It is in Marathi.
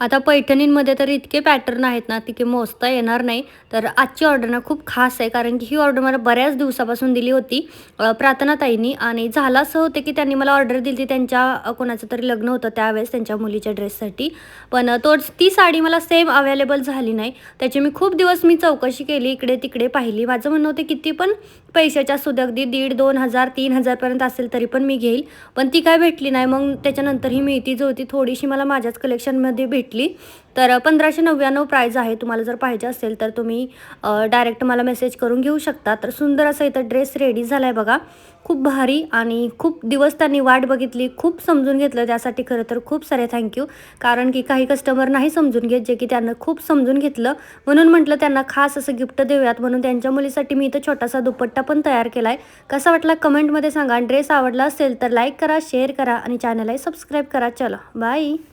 आता पैठणींमध्ये तर इतके पॅटर्न आहेत ना, की मोजता येणार नाही. तर आजची ऑर्डर ना खूप खास आहे, कारण की ही ऑर्डर मला बऱ्याच दिवसापासून दिली होती प्रार्थना ताईंनी. आणि झालं असं होतं, की त्यांनी मला ऑर्डर दिली होती त्यांच्या कोणाचं तरी लग्न होतं त्यावेळेस त्यांच्या मुलीच्या ड्रेससाठी. पण ती साडी मला सेम अवेलेबल झाली नाही. त्याची खूप दिवस चौकशी केली, इकडे-तिकडे पाहिली. माझं म्हणणं होतं किती पण पैशाच्या असू दे, अगदी 1,500, 2,000, 3,000 पर्यंत असेल तरी पण मी घेईल. पण ती काय भेटली नाही. मग त्याच्यानंतर ही मिळती जो होती थोडीशी मला माझ्याच कलेक्शनमध्ये भेटली. तर 1599 प्राईज आहे. तुम्हाला जर पाहिजे असेल तर तुम्ही डायरेक्ट मला मेसेज करून घेऊ शकता. तर सुंदर असा इथं ड्रेस रेडी झाला आहे बघा. खूप भारी आणि खूप दिवस त्यांनी वाट बघितली, खूप समजून घेतलं. त्यासाठी खरं तर खूप सारे थँक्यू. कारण की काही कस्टमर नाही समजून घेत, जे की त्यांना खूप समजून घेतलं. म्हणून म्हटलं त्यांना खास असं गिफ्ट देऊयात, म्हणून त्यांच्या मुलीसाठी मी इथं छोटासा दुपट्टा पण तयार केला आहे. कसा वाटला कमेंटमध्ये सांगा. ड्रेस आवडला असेल तर लाईक करा, शेअर करा आणि चॅनललाही सबस्क्राईब करा. चला बाय.